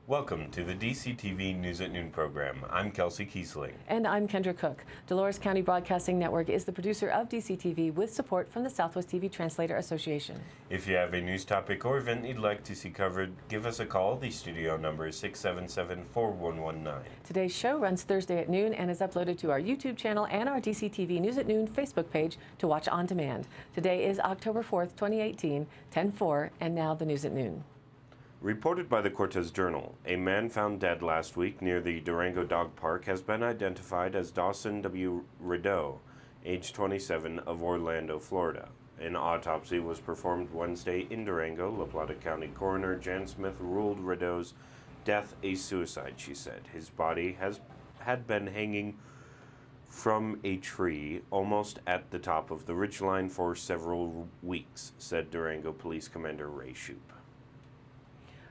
Welcome to the DCTV News at Noon program. I'm Kelsey Kiesling. And I'm Kendra Cook. Dolores County Broadcasting Network is the producer of DCTV with support from the Southwest TV Translator Association. If you have a news topic or event you'd like to see covered, give us a call. The studio number is 677-4119. Today's show runs Thursday at noon and is uploaded to our YouTube channel and our DCTV News at Noon Facebook page to watch on demand. Today is October 4th, 2018, 10/4, and now the News at Noon. Reported by the Cortez Journal, a man found dead last week near the Durango Dog Park has been identified as Dawson W. Rideau, age 27, of Orlando, Florida. An autopsy was performed Wednesday in Durango. La Plata County Coroner Jan Smith ruled Rideau's death a suicide, she said. His body had been hanging from a tree almost at the top of the ridgeline for several weeks, said Durango Police Commander Ray Shoup.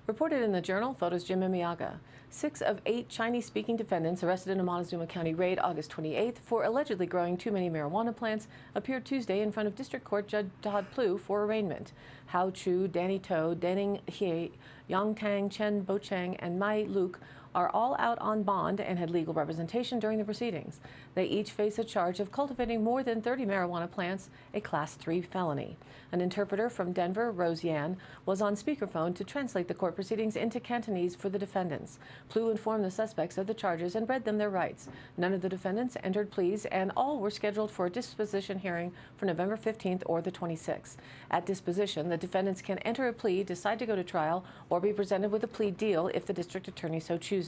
Reported in the Journal, photos Jim Imiaga. 6 of 8 Chinese-speaking defendants arrested in a Montezuma County raid August 28th for allegedly growing too many marijuana plants appeared Tuesday in front of District Court Judge Todd Plew for arraignment. Hao Chu, Danny To, Denning He, Yang Tang, Chen Bocheng, and Mai Luke are all out on bond and had legal representation during the proceedings. They each face a charge of cultivating more than 30 marijuana plants, a Class 3 felony. An interpreter from Denver, Rose Yan, was on speakerphone to translate the court proceedings into Cantonese for the defendants. Plew informed the suspects of the charges and read them their rights. None of the defendants entered pleas, and all were scheduled for a disposition hearing for November 15th or the 26th. At disposition, the defendants can enter a plea, decide to go to trial, or be presented with a plea deal if the district attorney so chooses.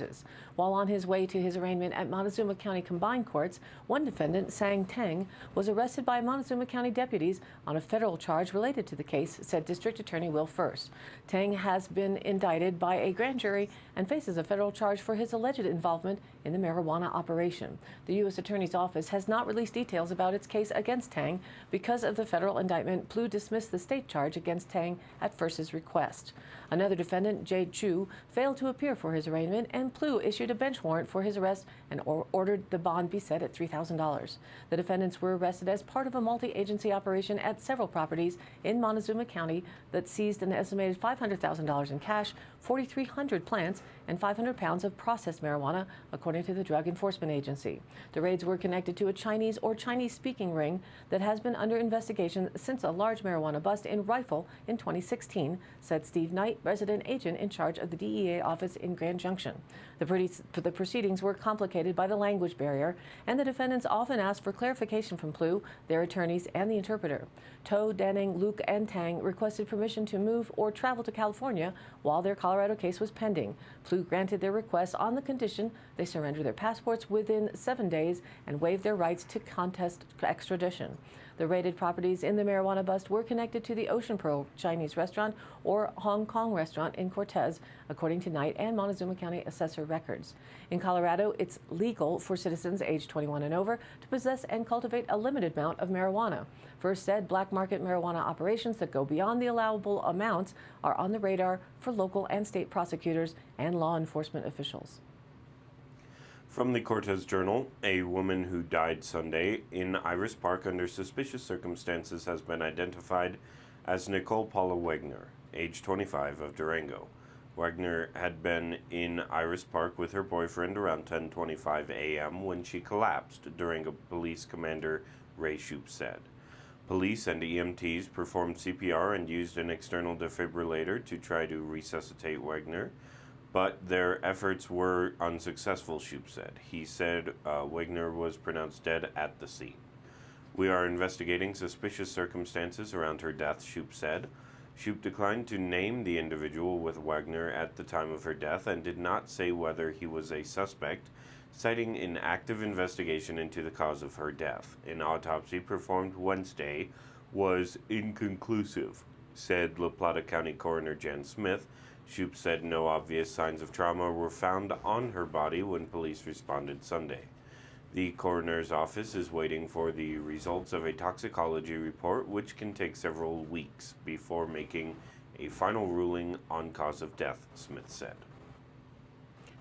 While on his way to his arraignment at Montezuma County Combined Courts, one defendant, Sang Teng, was arrested by Montezuma County deputies on a federal charge related to the case, said District Attorney Will First. Teng has been indicted by a grand jury and faces a federal charge for his alleged involvement in the marijuana operation. The U.S. Attorney's Office has not released details about its case against Teng. Because of the federal indictment, Plew dismissed the state charge against Teng at First's request. Another defendant, Jade Chu, failed to appear for his arraignment, and Plew issued a bench warrant for his arrest and ordered the bond be set at $3,000. The defendants were arrested as part of a multi-agency operation at several properties in Montezuma County that seized an estimated $500,000 in cash, 4,300 plants, and 500 pounds of processed marijuana, according to the Drug Enforcement Agency. The raids were connected to a Chinese or Chinese-speaking ring that has been under investigation since a large marijuana bust in Rifle in 2016, said Steve Knight, resident agent in charge of the DEA office in Grand Junction. The proceedings were complicated by the language barrier, and the defendants often asked for clarification from Plew, their attorneys, and the interpreter. To, Denning, Luke, and Tang requested permission to move or travel to California while their Colorado case was pending. Plew granted their request on the condition they surrender their passports within 7 days and waive their rights to contest extradition. The raided properties in the marijuana bust were connected to the Ocean Pearl Chinese restaurant or Hong Kong restaurant in Cortez, according to Knight and Montezuma County assessor records. In Colorado, it's legal for citizens aged 21 and over to possess and cultivate a limited amount of marijuana. First said black market marijuana operations that go beyond the allowable amounts are on the radar for local and state prosecutors and law enforcement officials. From the Cortez Journal, a woman who died Sunday in Iris Park under suspicious circumstances has been identified as Nicole Paula Wagner, age 25, of Durango. Wagner had been in Iris Park with her boyfriend around 10:25 a.m. when she collapsed, Durango Police Commander Ray Shoup said. Police and EMTs performed CPR and used an external defibrillator to try to resuscitate Wagner, but their efforts were unsuccessful, Shoup said. He said Wagner was pronounced dead at the scene. "We are investigating suspicious circumstances around her death," Shoup said. Shoup declined to name the individual with Wagner at the time of her death and did not say whether he was a suspect, citing an active investigation into the cause of her death. An autopsy performed Wednesday was inconclusive, said La Plata County Coroner Jan Smith. Shoup said no obvious signs of trauma were found on her body when police responded Sunday. The coroner's office is waiting for the results of a toxicology report, which can take several weeks before making a final ruling on cause of death, Smith said.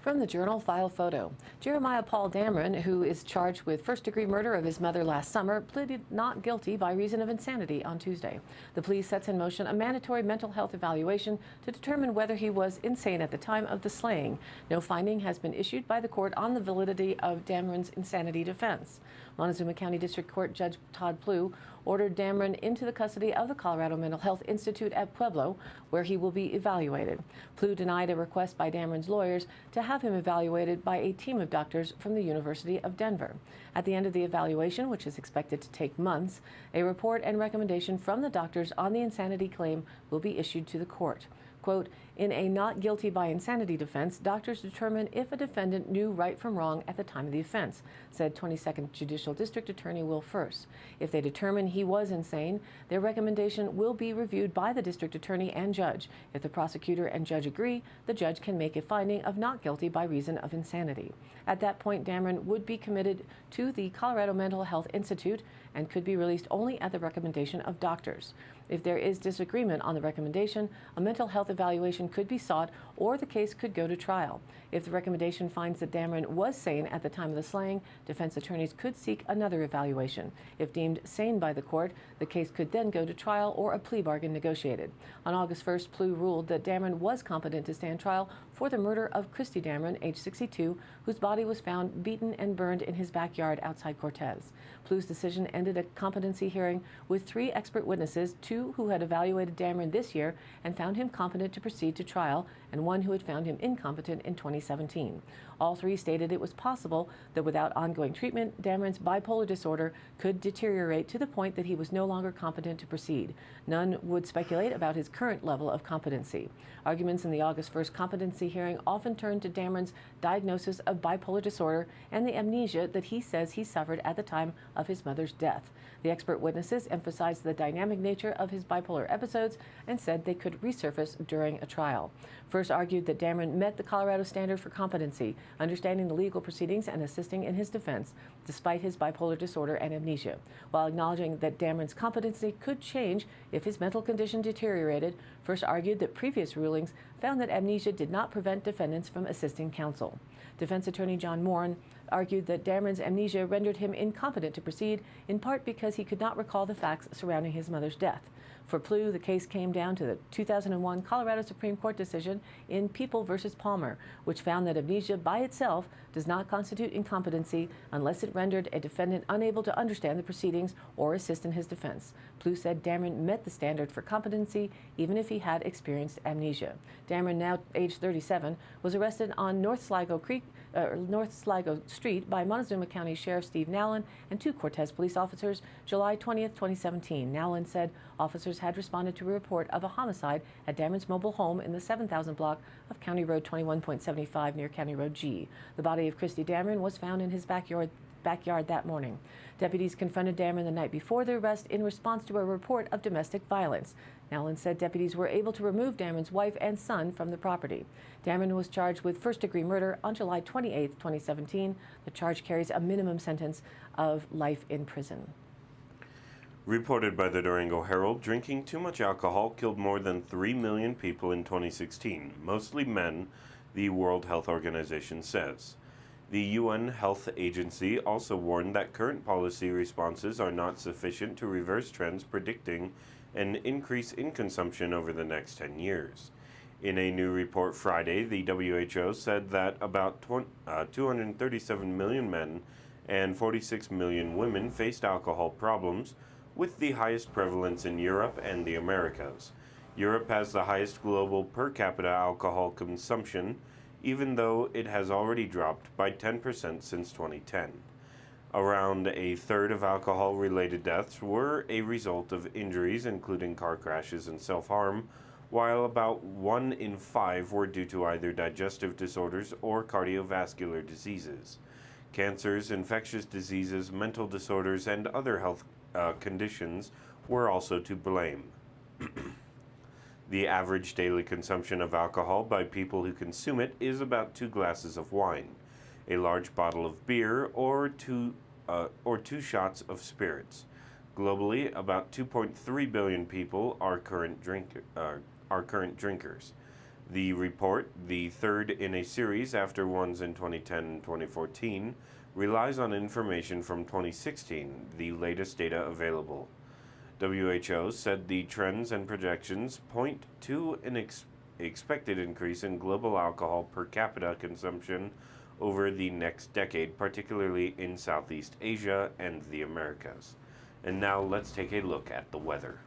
From the Journal File Photo, Jeremiah Paul Dameron, who is charged with first-degree murder of his mother last summer, pleaded not guilty by reason of insanity on Tuesday. The plea sets in motion a mandatory mental health evaluation to determine whether he was insane at the time of the slaying. No finding has been issued by the court on the validity of Dameron's insanity defense. Montezuma County District Court Judge Todd Plew ordered Dameron into the custody of the Colorado Mental Health Institute at Pueblo, where he will be evaluated. Plew denied a request by Dameron's lawyers to have him evaluated by a team of doctors from the University of Denver. At the end of the evaluation, which is expected to take months, a report and recommendation from the doctors on the insanity claim will be issued to the court. Quote, in a not guilty by insanity defense, doctors determine if a defendant knew right from wrong at the time of the offense, said 22nd Judicial District Attorney Will Furse. If they determine he was insane, their recommendation will be reviewed by the district attorney and judge. If the prosecutor and judge agree, the judge can make a finding of not guilty by reason of insanity. At that point, Dameron would be committed to the Colorado Mental Health Institute and could be released only at the recommendation of doctors. If there is disagreement on the recommendation, a mental health evaluation could be sought or the case could go to trial. If the recommendation finds that Dameron was sane at the time of the slaying, defense attorneys could seek another evaluation. If deemed sane by the court, the case could then go to trial or a plea bargain negotiated. On August 1st, Plew ruled that Dameron was competent to stand trial for the murder of Christy Dameron, age 62, whose body was found beaten and burned in his backyard outside Cortez. Plew's decision ended a competency hearing with 3 expert witnesses, 2 who had evaluated Dameron this year and found him competent to proceed to trial, and 1 who had found him incompetent in 2017. All 3 stated it was possible that without ongoing treatment, Dameron's bipolar disorder could deteriorate to the point that he was no longer competent to proceed. None would speculate about his current level of competency. Arguments in the August 1st competency hearing often turned to Dameron's diagnosis of bipolar disorder and the amnesia that he says he suffered at the time of his mother's death. The expert witnesses emphasized the dynamic nature of his bipolar episodes and said they could resurface during a trial. First argued that Dameron met the Colorado standard for competency, understanding the legal proceedings and assisting in his defense, despite his bipolar disorder and amnesia. While acknowledging that Dameron's competency could change if his mental condition deteriorated, First argued that previous rulings found that amnesia did not prevent defendants from assisting counsel. Defense attorney John Moran argued that Dameron's amnesia rendered him incompetent to proceed, in part because he could not recall the facts surrounding his mother's death. For Plew, the case came down to the 2001 Colorado Supreme Court decision in People v. Palmer, which found that amnesia by itself does not constitute incompetency unless it rendered a defendant unable to understand the proceedings or assist in his defense. Plew said Dameron met the standard for competency even if he had experienced amnesia. Dameron, now age 37, was arrested on North Sligo Street by Montezuma County Sheriff Steve Nowlin and 2 Cortez police officers July 20th, 2017. Nowlin said officers had responded to a report of a homicide at Dameron's mobile home in the 7,000 block of County Road 21.75 near County Road G. The body of Christy Dameron was found in his backyard that morning. Deputies confronted Dameron the night before the arrest in response to a report of domestic violence. Nowlin said deputies were able to remove Dameron's wife and son from the property. Dameron was charged with first-degree murder on July 28, 2017. The charge carries a minimum sentence of life in prison. Reported by the Durango Herald, drinking too much alcohol killed more than 3 million people in 2016, mostly men, the World Health Organization says. The UN Health Agency also warned that current policy responses are not sufficient to reverse trends predicting an increase in consumption over the next 10 years. In a new report Friday, the WHO said that about 237 million men and 46 million women faced alcohol problems, with the highest prevalence in Europe and the Americas. Europe has the highest global per capita alcohol consumption, even though it has already dropped by 10% since 2010. Around a third of alcohol-related deaths were a result of injuries, including car crashes and self-harm, while about 1 in 5 were due to either digestive disorders or cardiovascular diseases. Cancers, infectious diseases, mental disorders, and other health conditions were also to blame. The average daily consumption of alcohol by people who consume it is about 2 glasses of wine, a large bottle of beer, or 2 shots of spirits. Globally, about 2.3 billion people are current drinkers. The report, the third in a series after ones in 2010 and 2014, relies on information from 2016, the latest data available. WHO said the trends and projections point to an expected increase in global alcohol per capita consumption over the next decade, particularly in Southeast Asia and the Americas. And now let's take a look at the weather.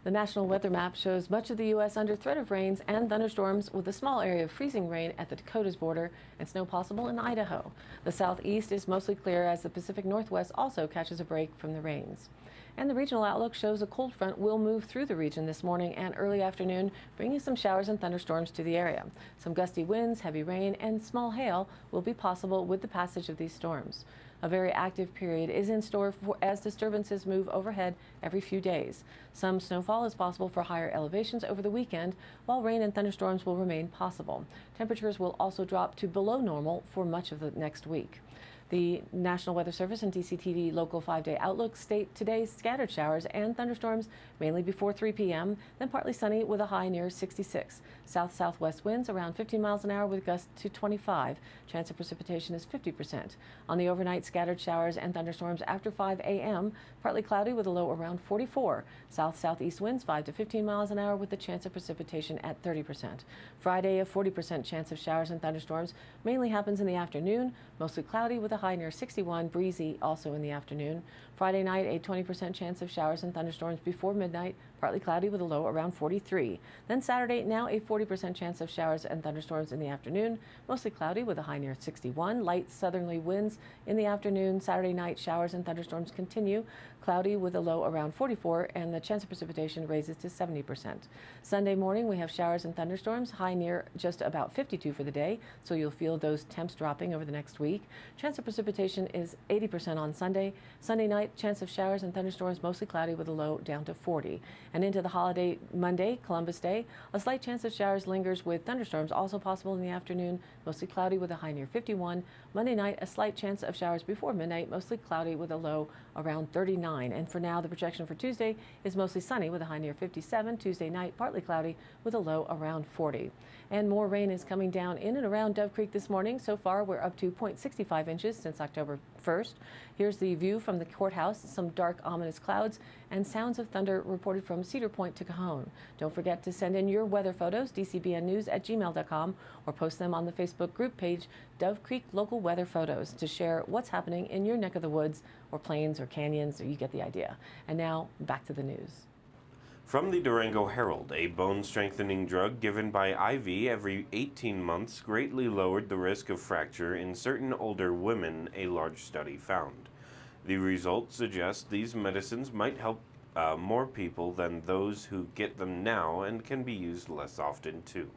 The National Weather Map shows much of the U.S. under threat of rains and thunderstorms, with a small area of freezing rain at the Dakotas border and snow possible in Idaho. The southeast is mostly clear as the Pacific Northwest also catches a break from the rains. And the regional outlook shows a cold front will move through the region this morning and early afternoon, bringing some showers and thunderstorms to the area. Some gusty winds, heavy rain, and small hail will be possible with the passage of these storms. A very active period is in store as disturbances move overhead every few days. Some snowfall is possible for higher elevations over the weekend, while rain and thunderstorms will remain possible. Temperatures will also drop to below normal for much of the next week. The National Weather Service and DCTV local 5-day outlook state today's scattered showers and thunderstorms mainly before 3 p.m., then partly sunny with a high near 66. South-southwest winds around 15 miles an hour with gusts to 25. Chance of precipitation is 50%. On the overnight, scattered showers and thunderstorms after 5 a.m., partly cloudy with a low around 44. South-southeast winds 5 to 15 miles an hour with the chance of precipitation at 30%. Friday, a 40% chance of showers and thunderstorms mainly happens in the afternoon, mostly cloudy with a high near 61, breezy also in the afternoon. Friday night, a 20% chance of showers and thunderstorms before midnight, partly cloudy with a low around 43. Then Saturday, now a 40% chance of showers and thunderstorms in the afternoon, mostly cloudy with a high near 61. Light southerly winds in the afternoon. Saturday night, showers and thunderstorms continue, cloudy with a low around 44, and the chance of precipitation raises to 70%. Sunday morning, we have showers and thunderstorms, high near just about 52 for the day, so you'll feel those temps dropping over the next week. Chance of precipitation is 80% on Sunday. Sunday night, chance of showers and thunderstorms, mostly cloudy with a low down to 40. And into the holiday Monday, Columbus Day, a slight chance of showers lingers with thunderstorms also possible in the afternoon, mostly cloudy with a high near 51. Monday night, a slight chance of showers before midnight, mostly cloudy with a low around 39. And for now, the projection for Tuesday is mostly sunny with a high near 57. Tuesday night, partly cloudy with a low around 40. And more rain is coming down in and around Dove Creek this morning. So far, we're up to 0.65 inches since October 1st. Here's the view from the courthouse, some dark, ominous clouds, and sounds of thunder reported from Cedar Point to Cajon. Don't forget to send in your weather photos, dcbnnews@gmail.com, or post them on the Facebook group page, Dove Creek Local Weather Photos, to share what's happening in your neck of the woods, or plains, or canyons, or you get the idea. And now, back to the news. From the Durango Herald, a bone-strengthening drug given by IV every 18 months greatly lowered the risk of fracture in certain older women, a large study found. The results suggest these medicines might help more people than those who get them now and can be used less often too.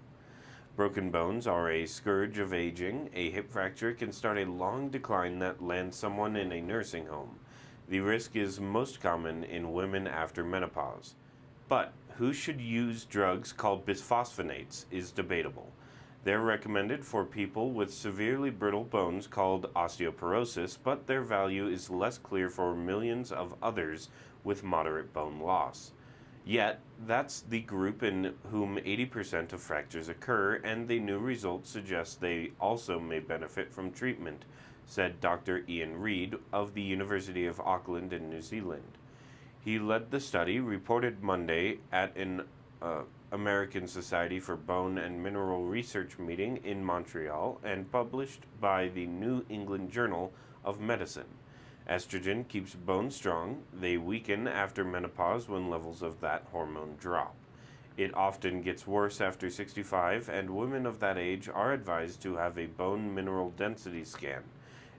Broken bones are a scourge of aging. A hip fracture can start a long decline that lands someone in a nursing home. The risk is most common in women after menopause. But who should use drugs called bisphosphonates is debatable. They're recommended for people with severely brittle bones called osteoporosis, but their value is less clear for millions of others with moderate bone loss. Yet, that's the group in whom 80% of fractures occur, and the new results suggest they also may benefit from treatment, said Dr. Ian Reid of the University of Auckland in New Zealand. He led the study, reported Monday at an American Society for Bone and Mineral Research meeting in Montreal and published by the New England Journal of Medicine. Estrogen keeps bones strong. They weaken after menopause when levels of that hormone drop. It often gets worse after 65, and women of that age are advised to have a bone mineral density scan,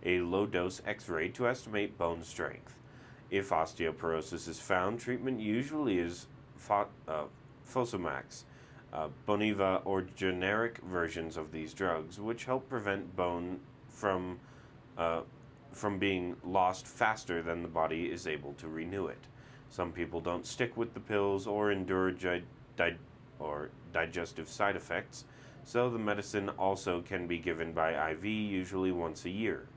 a low-dose X-ray to estimate bone strength. If osteoporosis is found, treatment usually is Fosamax, Boniva, or generic versions of these drugs, which help prevent bone from being lost faster than the body is able to renew it. Some people don't stick with the pills or endure digestive side effects, so the medicine also can be given by IV, usually once a year.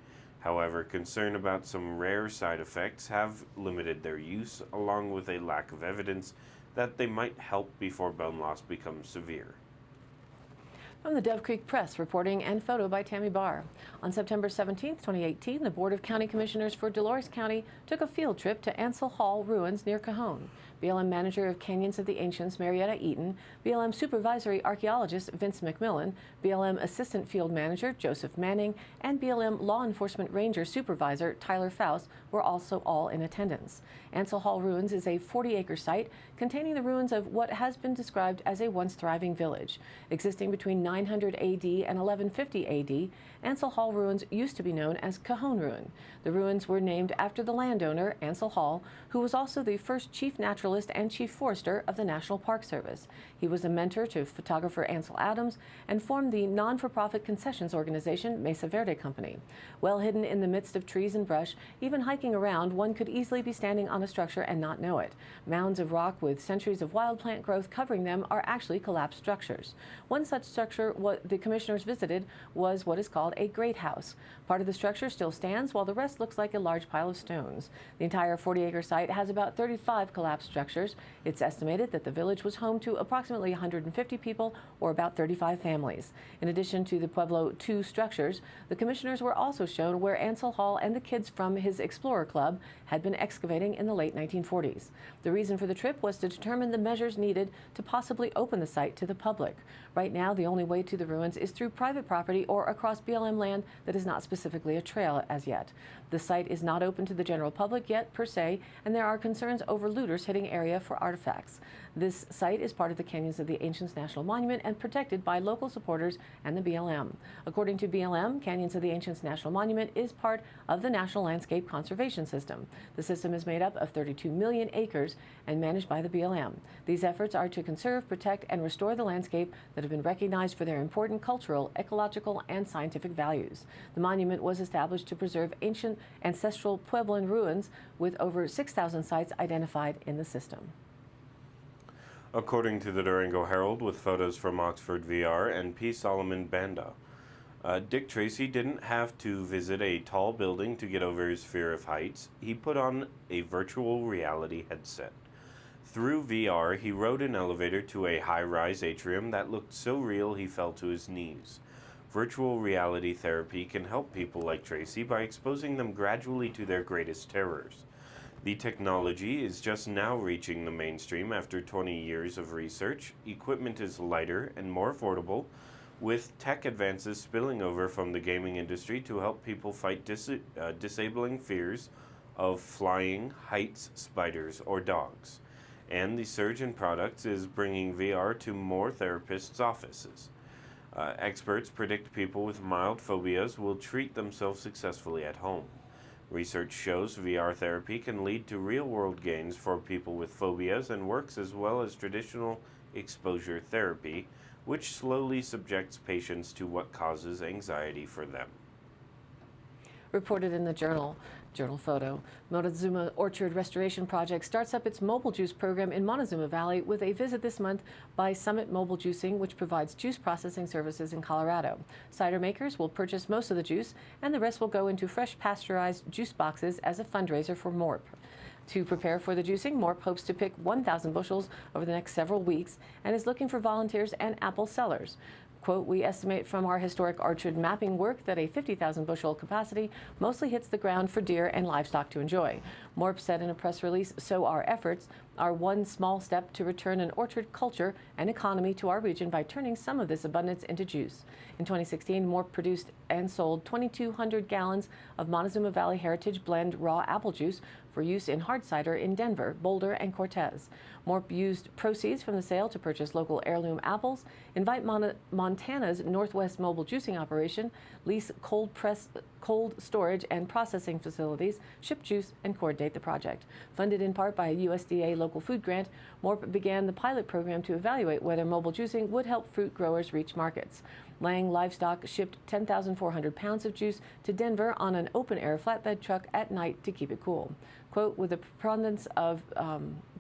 However, concern about some rare side effects have limited their use, along with a lack of evidence that they might help before bone loss becomes severe. From the Dove Creek Press, reporting and photo by Tammy Barr. On September 17, 2018, the Board of County Commissioners for Dolores County took a field trip to Ansel Hall ruins near Cajon. BLM Manager of Canyons of the Ancients, Marietta Eaton, BLM Supervisory Archaeologist Vince McMillan, BLM Assistant Field Manager Joseph Manning, and BLM Law Enforcement Ranger Supervisor Tyler Faust were also all in attendance. Ansel Hall Ruins is a 40-acre site containing the ruins of what has been described as a once thriving village. Existing between 900 AD and 1150 AD, Ansel Hall Ruins used to be known as Cajon Ruin. The ruins were named after the landowner, Ansel Hall, who was also the first chief naturalist and chief forester of the National Park Service. He was a mentor to photographer Ansel Adams and formed the non-for-profit concessions organization Mesa Verde Company. Well hidden in the midst of trees and brush, even hiking around, one could easily be standing on a structure and not know it. Mounds of rock with centuries of wild plant growth covering them are actually collapsed structures. One such structure the commissioners visited was what is called a great house. Part of the structure still stands while the rest looks like a large pile of stones. The entire 40-acre site has about 35 collapsed structures. It's estimated that the village was home to approximately 150 people, or about 35 families. In addition to the Pueblo II structures, the commissioners were also shown where Ansel Hall and the kids from his Explorer Club had been excavating in the late 1940s. The reason for the trip was to determine the measures needed to possibly open the site to the public. Right now, the only way to the ruins is through private property or across BLM land that is not specifically a trail as yet. The site is not open to the general public yet, per se, and there are concerns over looters hitting area for artifacts. This site is part of the Canyons of the Ancients National Monument and protected by local supporters and the BLM. According to BLM, Canyons of the Ancients National Monument is part of the National Landscape Conservation System. The system is made up of 32 million acres and managed by the BLM. These efforts are to conserve, protect, and restore the landscape that have been recognized for their important cultural, ecological, and scientific values. The monument was established to preserve ancient ancestral Puebloan ruins with over 6,000 sites identified in the system. According to the Durango Herald, with photos from Oxford VR and P. Solomon Banda, Dick Tracy didn't have to visit a tall building to get over his fear of heights. He put on a virtual reality headset. Through VR, he rode an elevator to a high-rise atrium that looked so real he fell to his knees. Virtual reality therapy can help people like Tracy by exposing them gradually to their greatest terrors. The technology is just now reaching the mainstream after 20 years of research. Equipment is lighter and more affordable, with tech advances spilling over from the gaming industry to help people fight disabling fears of flying, heights, spiders, or dogs. And the surge in products is bringing VR to more therapists' offices. Experts predict people with mild phobias will treat themselves successfully at home. Research shows VR therapy can lead to real-world gains for people with phobias and works as well as traditional exposure therapy, which slowly subjects patients to what causes anxiety for them. Reported in the Journal Photo, Montezuma Orchard Restoration Project starts up its mobile juice program in Montezuma Valley with a visit this month by Summit Mobile Juicing, which provides juice processing services in Colorado. Cider makers will purchase most of the juice, and the rest will go into fresh pasteurized juice boxes as a fundraiser for MORP. To prepare for the juicing, MORP hopes to pick 1,000 bushels over the next several weeks and is looking for volunteers and apple sellers. Quote, we estimate from our historic orchard mapping work that a 50,000 bushel capacity mostly hits the ground for deer and livestock to enjoy. MORP said in a press release, so our efforts are one small step to return an orchard culture and economy to our region by turning some of this abundance into juice. In 2016, MORP produced and sold 2,200 gallons of Montezuma Valley Heritage Blend raw apple juice for use in hard cider in Denver, Boulder, and Cortez. MORP used proceeds from the sale to purchase local heirloom apples, invite Montana's Northwest Mobile Juicing Operation, lease cold storage and processing facilities, ship juice, and coordinate the project. Funded in part by a USDA local food grant, MORP began the pilot program to evaluate whether mobile juicing would help fruit growers reach markets. Lang Livestock shipped 10,400 pounds of juice to Denver on an open-air flatbed truck at night to keep it cool. Quote, with the preponderance of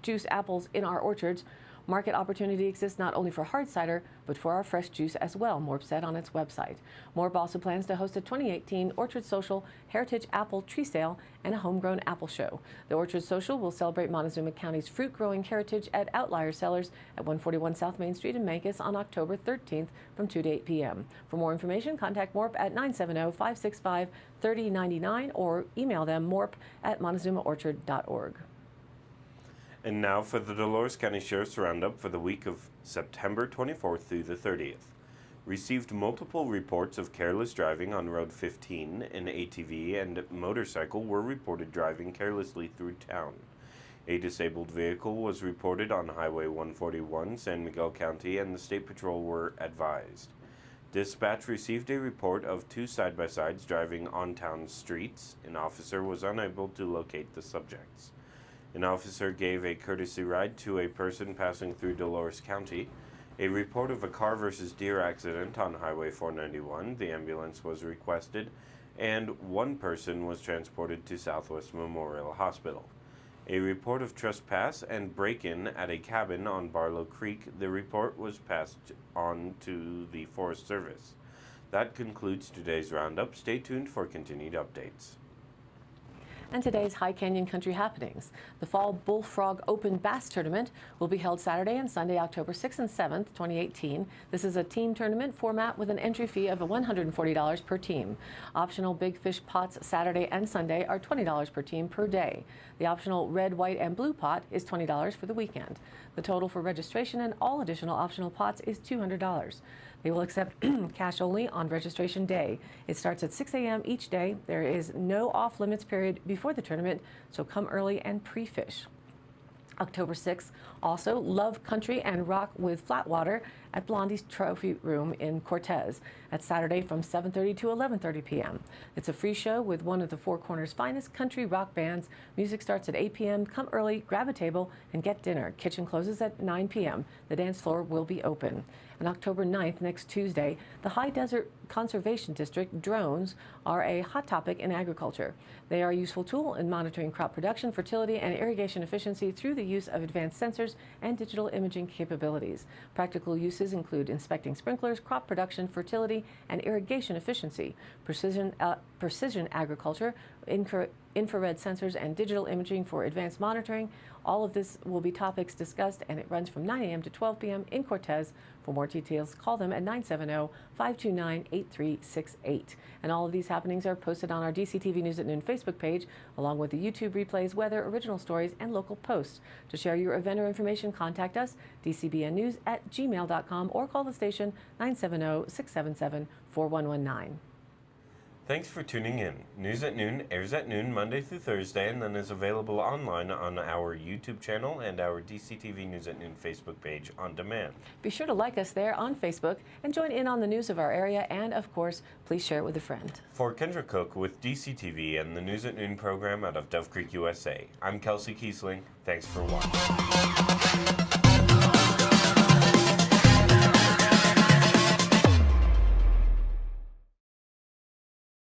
juice apples in our orchards, Market opportunity exists not only for hard cider, but for our fresh juice as well, Morp said on its website. Morp also plans to host a 2018 Orchard Social Heritage Apple Tree Sale and a homegrown apple show. The Orchard Social will celebrate Montezuma County's fruit-growing heritage at Outlier Cellars at 141 South Main Street in Mancos on October 13th from 2 to 8 p.m. For more information, contact Morp at 970-565-3099 or email them morp@montezumaorchard.org. And now for the Dolores County Sheriff's Roundup for the week of September 24th through the 30th. Received multiple reports of careless driving on Road 15. An ATV and motorcycle were reported driving carelessly through town. A disabled vehicle was reported on Highway 141, San Miguel County, and the State Patrol were advised. Dispatch received a report of two side-by-sides driving on town streets. An officer was unable to locate the subjects. An officer gave a courtesy ride to a person passing through Dolores County. A report of a car versus deer accident on Highway 491. The ambulance was requested, and one person was transported to Southwest Memorial Hospital. A report of trespass and break-in at a cabin on Barlow Creek. The report was passed on to the Forest Service. That concludes today's roundup. Stay tuned for continued updates. And today's High Canyon Country happenings. The Fall Bullfrog Open Bass Tournament will be held Saturday and Sunday, October 6th and 7th, 2018. This is a team tournament format with an entry fee of $140 per team. Optional big fish pots Saturday and Sunday are $20 per team per day. The optional red, white, and blue pot is $20 for the weekend. The total for registration and all additional optional pots is $200. They will accept cash only on registration day. It starts at 6 a.m. each day. There is no off-limits period before the tournament, so come early and pre-fish. October 6th, also Love Country and Rock with Flatwater at Blondie's Trophy Room in Cortez. That's Saturday from 7:30 to 11:30 p.m. It's a free show with one of the Four Corners' finest country rock bands. Music starts at 8 p.m. Come early, grab a table, and get dinner. Kitchen closes at 9 p.m. The dance floor will be open. On October 9th, next Tuesday, the High Desert Conservation District drones are a hot topic in agriculture. They are a useful tool in monitoring crop production, fertility, and irrigation efficiency through the use of advanced sensors and digital imaging capabilities. Practical uses include inspecting sprinklers, crop production, fertility, and irrigation efficiency, precision agriculture, infrared sensors, and digital imaging for advanced monitoring. All of this will be topics discussed, and it runs from 9 a.m. to 12 p.m. in Cortez. For more details, call them at 970-529-8368. And all of these happenings are posted on our DCTV News at Noon Facebook page, along with the YouTube replays, weather, original stories, and local posts. To share your event or information, contact us, dcbnnews@gmail.com, or call the station 970-677-4119. Thanks for tuning in. News at Noon airs at noon Monday through Thursday and then is available online on our YouTube channel and our DCTV News at Noon Facebook page on demand. Be sure to like us there on Facebook and join in on the news of our area, and of course, please share it with a friend. For Kendra Cook with DCTV and the News at Noon program out of Dove Creek, USA, I'm Kelsey Kiesling. Thanks for watching.